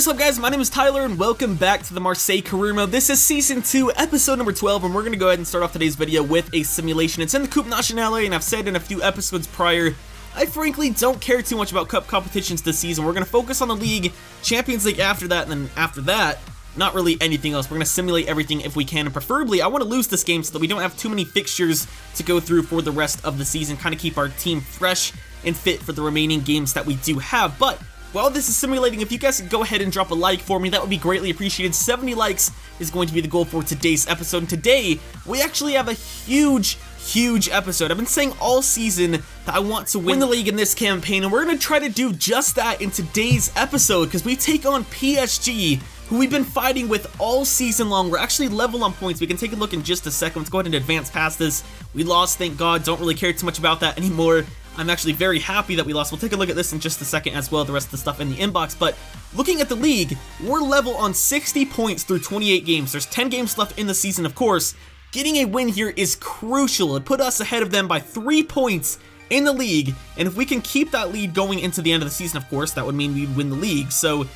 is up, guys? My name is Tyler and welcome back to the Marseille career mode. This is season 2 episode number 12, and we're going to go ahead and start off today's video with a simulation. It's in the Coupe Nationale, and I've said in a few episodes prior, I frankly don't care too much about cup competitions this season. We're going to focus on the league, Champions League after that, and then after that, not really anything else. We're going to simulate everything if we can, and preferably I want to lose this game so that we don't have too many fixtures to go through for the rest of the season, kind of keep our team fresh and fit for the remaining games that we do have. But while this is simulating, if you guys could go ahead and drop a like for me, that would be greatly appreciated. 70 likes is going to be the goal for today's episode, and today we actually have a huge episode. I've been saying all season that I want to win the league in this campaign, and we're going to try to do just that in today's episode, because we take on PSG, who we've been fighting with all season long. We're actually level on points. We can take a look in just a second. Let's go ahead and advance past this. We lost, thank God. Don't really care too much about that anymore. I'm actually very happy that we lost. We'll take a look at this in just a second as well, the rest of the stuff in the inbox. But looking at the league, we're level on 60 points through 28 games. There's 10 games left in the season, of course. Getting a win here is crucial. It put us ahead of them by 3 points in the league. And if we can keep that lead going into the end of the season, of course, that would mean we'd win the league. So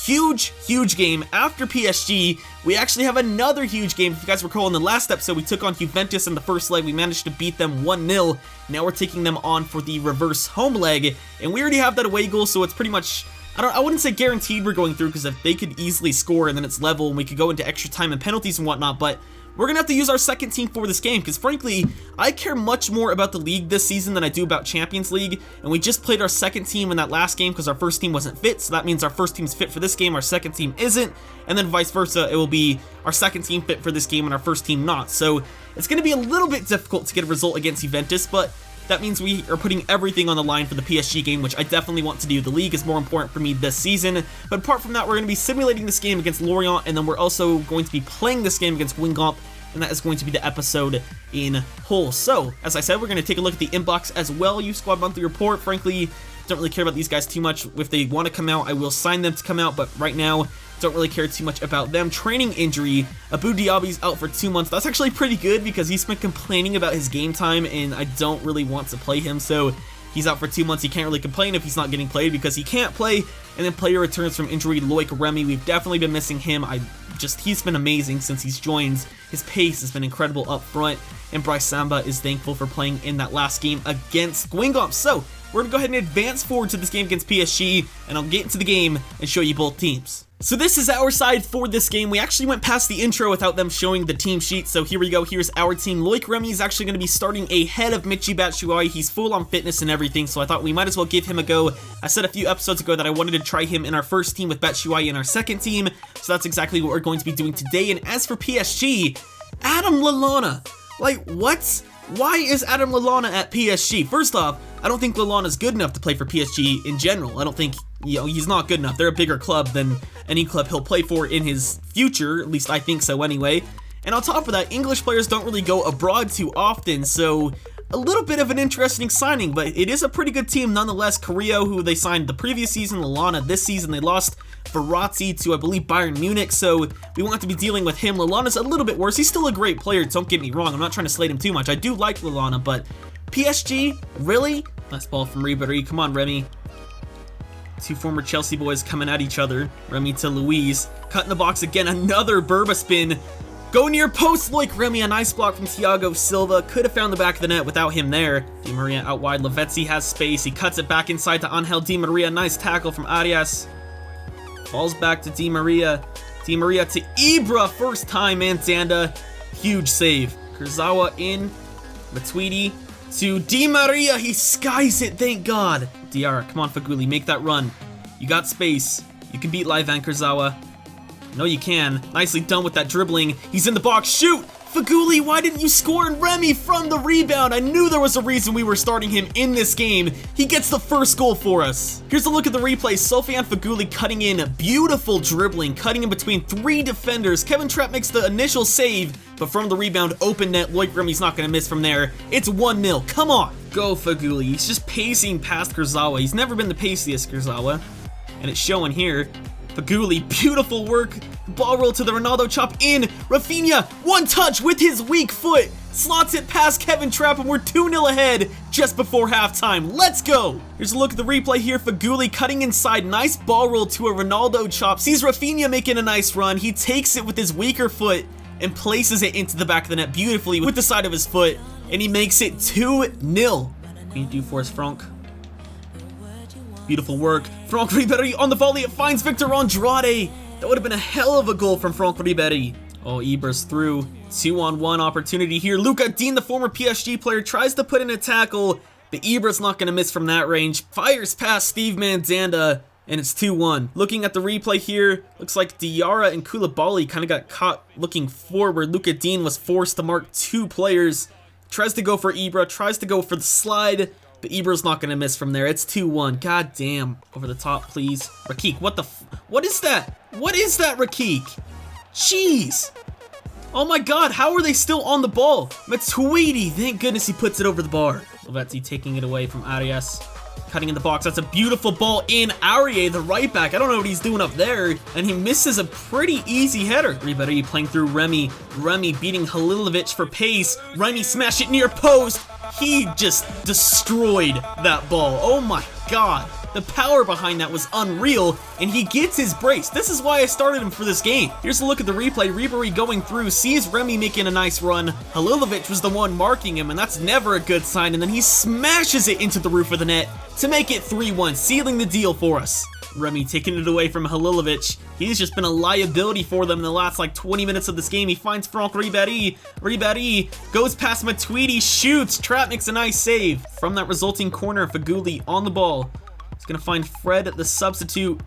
huge game. After PSG, we actually have another huge game. If you guys recall, in the last episode, we took on Juventus in the first leg. We managed to beat them 1-0. Now we're taking them on for the reverse home leg, and we already have that away goal, so it's pretty much, I wouldn't say guaranteed we're going through, because if they could easily score and then it's level and we could go into extra time and penalties and whatnot, but we're gonna have to use our second team for this game, because frankly, I care much more about the league this season than I do about Champions League, and we just played our second team in that last game because our first team wasn't fit, so that means our first team's fit for this game, our second team isn't, and then vice versa. It will be our second team fit for this game and our first team not, so it's gonna be a little bit difficult to get a result against Juventus, but that means we are putting everything on the line for the PSG game, which I definitely want to do. The league is more important for me this season. But apart from that, we're going to be simulating this game against Lorient, and then we're also going to be playing this game against Swindon, and that is going to be the episode in whole. So, as I said, we're going to take a look at the inbox as well. Youth Squad Monthly Report. Frankly, don't really care about these guys too much. If they want to come out, I will sign them to come out, but right now, don't really care too much about them. Training injury. Abu Diaby's out for 2 months. That's actually pretty good because he's been complaining about his game time, and I don't really want to play him, so he's out for 2 months. He can't really complain if he's not getting played because he can't play. And then player returns from injury. Loic Remy, we've definitely been missing him. He's been amazing since he's joined. His pace has been incredible up front, and Bryce Samba is thankful for playing in that last game against Swindon. So we're going to go ahead and advance forward to this game against PSG, and I'll get into the game and show you both teams. So this is our side for this game. We actually went past the intro without them showing the team sheet, so here we go. Here's our team. Loic Remy is actually going to be starting ahead of Michy Batshuayi. He's full on fitness and everything, so I thought we might as well give him a go. I said a few episodes ago that I wanted to try him in our first team with Batshuayi in our second team, so that's exactly what we're going to be doing today. And as for PSG, Adam Lallana. Like, what? Why is Adam Lallana at PSG? First off, I don't think Lallana's good enough to play for PSG in general. I don't think, he's not good enough. They're a bigger club than any club he'll play for in his future, at least I think so anyway. And on top of that, English players don't really go abroad too often, so a little bit of an interesting signing, but it is a pretty good team nonetheless. Carrillo, who they signed the previous season, Lallana this season, they lost Verratti to, I believe, Bayern Munich, so we won't have to be dealing with him. Lallana's a little bit worse. He's still a great player, don't get me wrong. I'm not trying to slate him too much. I do like Lallana, but PSG? Really? Nice ball from Ribéry. Come on, Remy. Two former Chelsea boys coming at each other. Remy to Luis. Cut in the box again. Another Burba spin. Go near post, Loic Remy. A nice block from Thiago Silva. Could have found the back of the net without him there. Di Maria out wide. Lavezzi has space. He cuts it back inside to Angel Di Maria. Nice tackle from Arias. Falls back to Di Maria. Di Maria to Ibra. First time, and Zanda. Huge save. Kurzawa in. Matuidi to Di Maria. He skies it, thank God. Diarra, come on, Faguli, make that run. You got space. You can beat Livan Kurzawa. No, you can. Nicely done with that dribbling. He's in the box. Shoot! Faguli, why didn't you score? And Remy from the rebound. I knew there was a reason we were starting him in this game. He gets the first goal for us. Here's a look at the replay. Sofiane Faguli cutting in. Beautiful dribbling. Cutting in between 3 defenders. Kevin Trapp makes the initial save, but from the rebound, open net. Loic Remy's not going to miss from there. It's 1-0. Come on. Go, Faguli. He's just pacing past Kurzawa. He's never been the paciest, Kurzawa. And it's showing here. Faguli, beautiful work Ball roll to the Ronaldo chop in. Rafinha, one touch with his weak foot. Slots it past Kevin Trapp, and we're 2-0 ahead just before halftime. Let's go! Here's a look at the replay here. Faguli cutting inside. Nice ball roll to a Ronaldo chop. Sees Rafinha making a nice run. He takes it with his weaker foot and places it into the back of the net beautifully with the side of his foot. And he makes it 2-0. What can you do for us, Franck? Beautiful work. Franck Ribéry on the volley. It finds Victor Andrade. That would have been a hell of a goal from Franck Ribéry. Oh, Ibras through. 2-on-1 opportunity here. Luca Dean, the former PSG player, tries to put in a tackle, but Ibras not going to miss from that range. Fires past Steve Mandanda, and it's 2-1. Looking at the replay here, looks like Diarra and Koulibaly kind of got caught looking forward. Luca Dean was forced to mark two players. Tries to go for Ibra, tries to go for the slide, but Ibra's not going to miss from there. It's 2-1. God damn. Over the top, please. Rakik, what is that? What is that, Rakik? Jeez. Oh my god, how are they still on the ball? Matuidi, thank goodness he puts it over the bar. Lavezzi taking it away from Arias. Cutting in the box, that's a beautiful ball in. Aurier, the right back, I don't know what he's doing up there. And he misses a pretty easy header. Ribéry playing through Remy. Remy beating Halilovic for pace. Remy smashed it near post. He just destroyed that ball. Oh my god. The power behind that was unreal, and he gets his brace. This is why I started him for this game. Here's a look at the replay. Ribéry going through, sees Remy making a nice run. Halilovic was the one marking him, and that's never a good sign, and then he smashes it into the roof of the net to make it 3-1, sealing the deal for us. Remy taking it away from Halilovic. He's just been a liability for them in the last like 20 minutes of this game. He finds Franck Ribéry. Ribéry goes past Matuidi, shoots. Trapp makes a nice save. From that resulting corner, Faguli on the ball. He's going to find Fred, the substitute.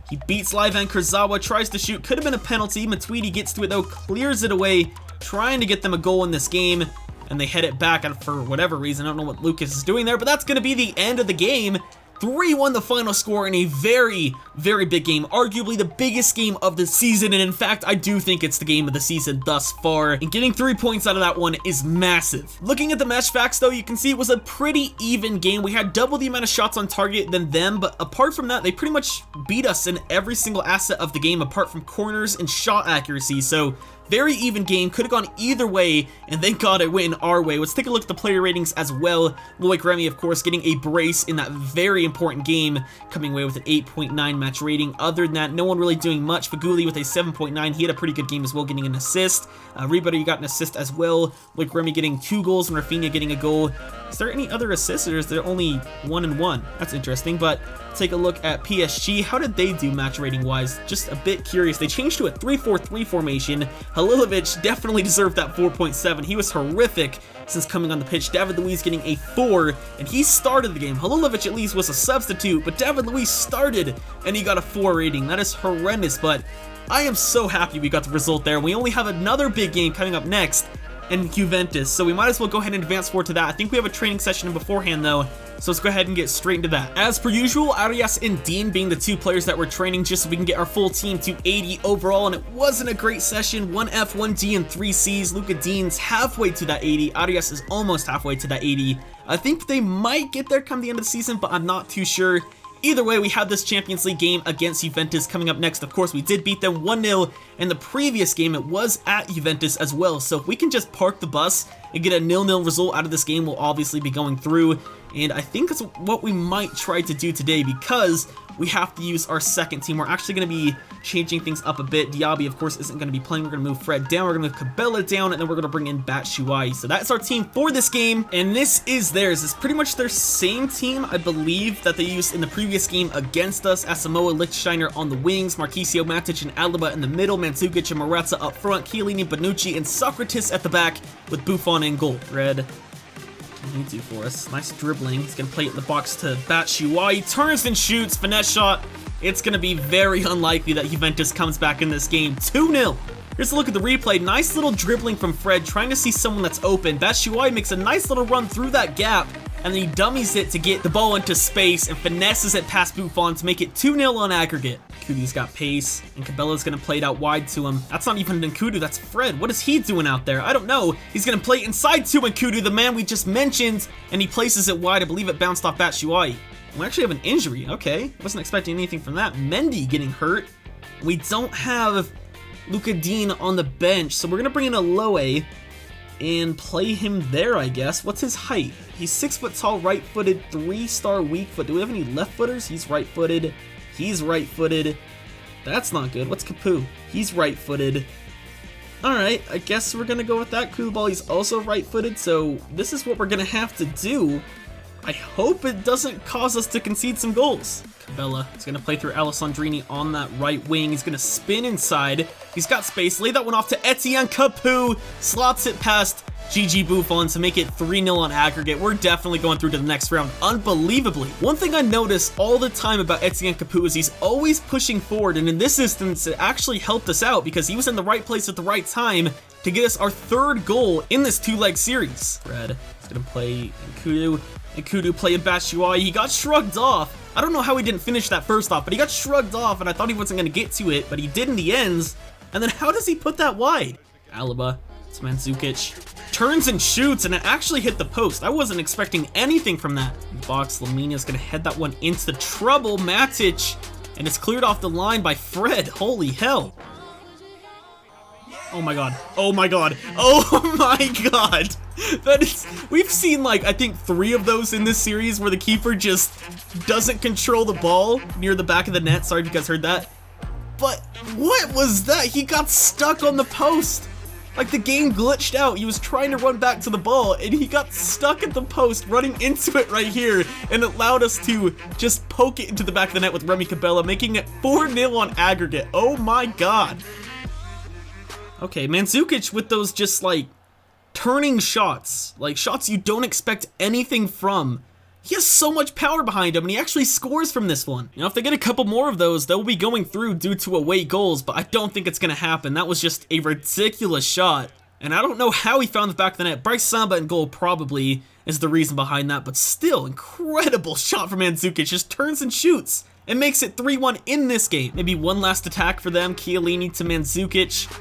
He beats Livan Kurzawa, tries to shoot. Could have been a penalty. Matuidi gets to it though, clears it away, trying to get them a goal in this game. And they head it back for whatever reason. I don't know what Lucas is doing there, but that's going to be the end of the game. 3-1 the final score in a very, very big game. Arguably the biggest game of the season, and in fact, I do think it's the game of the season thus far. And getting 3 points out of that one is massive. Looking at the match facts though, you can see it was a pretty even game. We had double the amount of shots on target than them, but apart from that, they pretty much beat us in every single asset of the game apart from corners and shot accuracy. So very even game, could have gone either way, and thank God it went in our way. Let's take a look at the player ratings as well. Loic Remy, of course, getting a brace in that very important game, coming away with an 8.9 match rating. Other than that, no one really doing much. Faguli with a 7.9, he had a pretty good game as well, getting an assist. Ribéry got an assist as well. Loic Remy getting 2 goals, and Rafinha getting a goal. Is there any other assists, or is there only 1 and 1? That's interesting, but take a look at PSG. How did they do match rating wise? Just a bit curious. They changed to a 3-4-3 formation. Halilovic definitely deserved that 4.7. He was horrific since coming on the pitch. David Luiz getting a 4, and he started the game. Halilovic at least was a substitute, but David Luiz started, and he got a 4 rating. That is horrendous, but I am so happy we got the result there. We only have another big game coming up next in Juventus, so we might as well go ahead and advance forward to that. I think we have a training session beforehand though, so let's go ahead and get straight into that. As per usual, Arias and Dean being the 2 players that we're training just so we can get our full team to 80 overall, and it wasn't a great session. 1 F, 1 G, and 3 Cs. Luca Dean's halfway to that 80. Arias is almost halfway to that 80. I think they might get there come the end of the season, but I'm not too sure. Either way, we have this Champions League game against Juventus coming up next. Of course, we did beat them 1-0 in the previous game. It was at Juventus as well. So if we can just park the bus and get a 0-0 result out of this game, we'll obviously be going through. And I think that's what we might try to do today because we have to use our second team. We're actually going to be changing things up a bit. Diaby, of course, isn't going to be playing. We're going to move Fred down. We're going to move Cabela down, and then we're going to bring in Batshuayi. So that's our team for this game, and this is theirs. It's pretty much their same team, I believe, that they used in the previous game against us. Asamoah Lichtsteiner on the wings, Marquisio Matic and Alaba in the middle, Mandzukic and Morata up front, Chiellini, Bonucci, and Socrates at the back with Buffon in goal. Red. What can he do for us? Nice dribbling. He's going to play it in the box to Batshuayi. Turns and shoots. Finesse shot. It's going to be very unlikely that Juventus comes back in this game. 2-0. Here's a look at the replay. Nice little dribbling from Fred, trying to see someone that's open. Batshuayi makes a nice little run through that gap, and then he dummies it to get the ball into space and finesses it past Buffon to make it 2-0 on aggregate. Nkudu's got pace, and Cabela's going to play it out wide to him. That's not even Nkudu, that's Fred. What is he doing out there? I don't know. He's going to play inside to Nkudu, the man we just mentioned, and he places it wide. I believe it bounced off Batshuayi. We actually have an injury. Okay, wasn't expecting anything from that. Mendy getting hurt. We don't have Luka Dean on the bench. So we're going to bring in Aloe and play him there, I guess. What's his height? He's 6 foot tall, right-footed, 3-star weak foot. Do we have any left-footers? He's right-footed. He's right-footed. That's not good. What's Capu? He's right-footed. Alright, I guess we're going to go with that. Koulibaly's also right-footed, so this is what we're going to have to do. I hope it doesn't cause us to concede some goals. Cabella is going to play through Alessandrini on that right wing. He's going to spin inside. He's got space. Lay that one off to Etienne Capu. Slots it past Gigi Buffon to make it 3-0 on aggregate. We're definitely going through to the next round, unbelievably. One thing I notice all the time about Etienne Capu is he's always pushing forward, and in this instance, it actually helped us out because he was in the right place at the right time to get us our 3rd goal in this 2-leg series. Fred is going to play Nkudu. Nkudu playing Batshuayi. He got shrugged off. I don't know how he didn't finish that first off, but he got shrugged off, and I thought he wasn't going to get to it, but he did in the ends. And then how does he put that wide? Alaba, it's Mandzukic. Turns and shoots, and it actually hit the post. I wasn't expecting anything from that. Box, Laminia's going to head that one into trouble. Matic, and it's cleared off the line by Fred. Holy hell. Oh my god. Oh my god. Oh my god. That is, we've seen like, I think 3 of those in this series where the keeper just doesn't control the ball near the back of the net. Sorry if you guys heard that. But what was that? He got stuck on the post. Like the game glitched out. He was trying to run back to the ball and he got stuck at the post running into it right here, and it allowed us to just poke it into the back of the net with Remy Cabella, making it 4-0 on aggregate. Oh my god. Okay, Mandzukic with those just like turning shots, like shots you don't expect anything from. He has so much power behind him, and he actually scores from this one. You know, if they get a couple more of those, they'll be going through due to away goals, but I don't think it's going to happen. That was just a ridiculous shot, and I don't know how he found the back of the net. Bryce Samba in goal probably is the reason behind that, but still, incredible shot from Mandzukic. Just turns and shoots and makes it 3-1 in this game. Maybe one last attack for them. Chiellini to Mandzukic.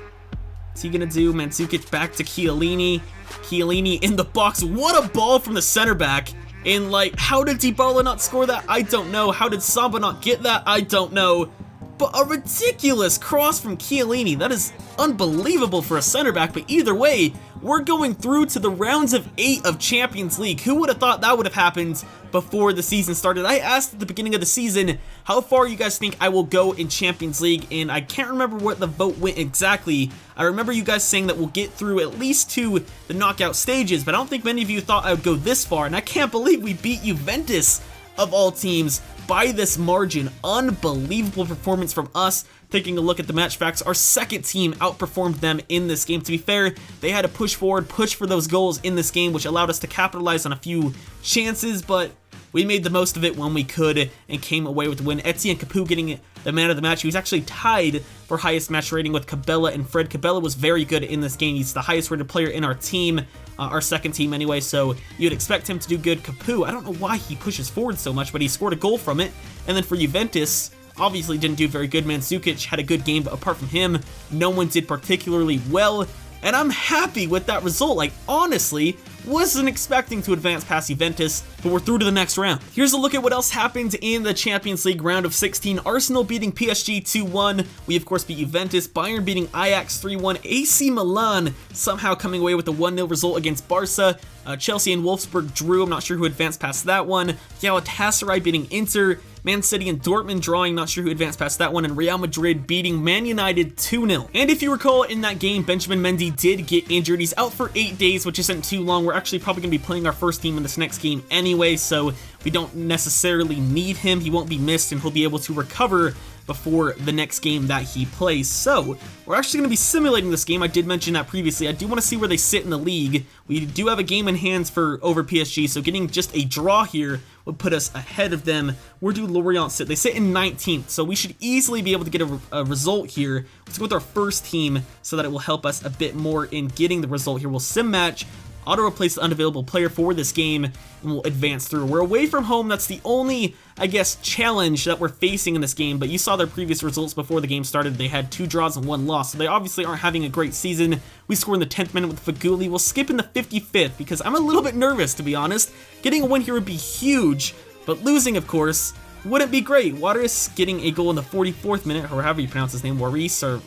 What's he gonna do? Mandzukic back to Chiellini. Chiellini in the box. What a ball from the center back. And like, how did Dybala not score that? I don't know. How did Samba not get that? I don't know. But a ridiculous cross from Chiellini. That is unbelievable for a center back. But either way, we're going through to the rounds of 8 of Champions League. Who would have thought that would have happened before the season started? I asked at the beginning of the season, how far you guys think I will go in Champions League? And I can't remember what the vote went exactly. I remember you guys saying that we'll get through at least to the knockout stages, but I don't think many of you thought I would go this far. And I can't believe we beat Juventus, of all teams, by this margin. Unbelievable performance from us. Taking a look at the match facts, our second team outperformed them in this game. To be fair, they had to push forward, push for those goals in this game, which allowed us to capitalize on a few chances, but we made the most of it when we could and came away with the win. Etienne Capu getting the man of the match. He was actually tied for highest match rating with Cabella and Fred. Cabella was very good in this game. He's the highest rated player in our team, our second team anyway, so you'd expect him to do good. Capu, I don't know why he pushes forward so much, but he scored a goal from it. And then for Juventus, obviously didn't do very good. Mandzukic had a good game, but apart from him, no one did particularly well. And I'm happy with that result. Like, honestly, wasn't expecting to advance past Juventus, but we're through to the next round. Here's a look at what else happened in the Champions League round of 16. Arsenal beating PSG 2-1. We, of course, beat Juventus. Bayern beating Ajax 3-1. AC Milan somehow coming away with a 1-0 result against Barca. Chelsea and Wolfsburg drew. I'm not sure who advanced past that one. Galatasaray beating Inter. Man City and Dortmund drawing, not sure who advanced past that one, and Real Madrid beating Man United 2-0. And if you recall, in that game, Benjamin Mendy did get injured. He's out for 8 days, which isn't too long. We're actually probably going to be playing our first team in this next game anyway, so we don't necessarily need him. He won't be missed, and he'll be able to recover before the next game that he plays. So we're actually going to be simulating this game. I did mention that previously. I do want to see where they sit in the league. We do have a game in hands for over PSG, so getting just a draw here would put us ahead of them. Where do Lorient sit? They sit in 19th, so we should easily be able to get a result here. Let's go with our first team so that it will help us a bit more in getting the result here. We'll sim match, auto replace the unavailable player for this game, and we'll advance through. We're away from home. That's the only, I guess, challenge that we're facing in this game, but you saw their previous results before the game started. They had 2 draws and 1 loss, so they obviously aren't having a great season. We score in the 10th minute with Faguli. We'll skip in the 55th because I'm a little bit nervous, to be honest. Getting a win here would be huge, but losing, of course, wouldn't be great. Waris getting a goal in the 44th minute, or however you pronounce his name, Waris, or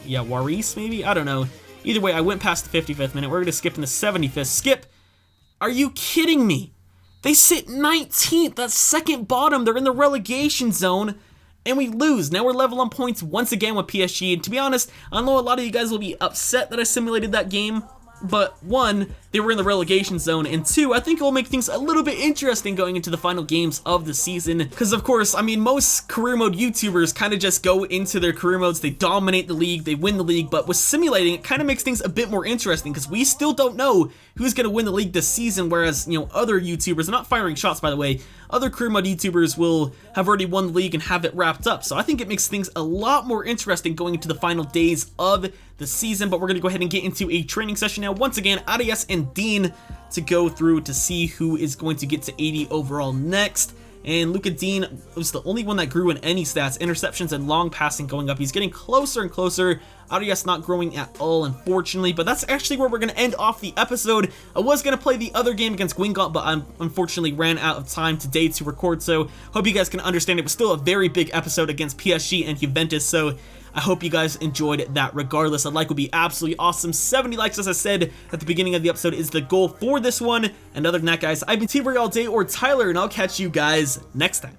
yeah, Waris maybe? I don't know. Either way, I went past the 55th minute. We're going to skip in the 75th. Skip! Are you kidding me? They sit 19th, that's second bottom. They're in the relegation zone, and we lose. Now we're level on points once again with PSG, and to be honest, I know a lot of you guys will be upset that I simulated that game, but one, they were in the relegation zone, and two, I think it will make things a little bit interesting going into the final games of the season, because of course, I mean, most career mode YouTubers kind of just go into their career modes, they dominate the league, they win the league, but with simulating, it kind of makes things a bit more interesting, because we still don't know who's going to win the league this season, whereas, you know, other YouTubers, I'm not firing shots by the way, other career mode YouTubers will have already won the league and have it wrapped up, so I think it makes things a lot more interesting going into the final days of the season, but we're going to go ahead and get into a training session now. Once again, Arias and Dean to go through to see who is going to get to 80 overall next. And Luka Dean was the only one that grew in any stats, interceptions and long passing going up. He's getting closer and closer. Arias not growing at all, unfortunately, but that's actually where we're going to end off the episode. I was going to play the other game against Guingamp, but I unfortunately ran out of time today to record, so hope you guys can understand it was still a very big episode against PSG and Juventus, so I hope you guys enjoyed that regardless. A like would be absolutely awesome. 70 likes, as I said at the beginning of the episode, is the goal for this one. And other than that, guys, I've been TRayALLDay or Tyler, and I'll catch you guys next time.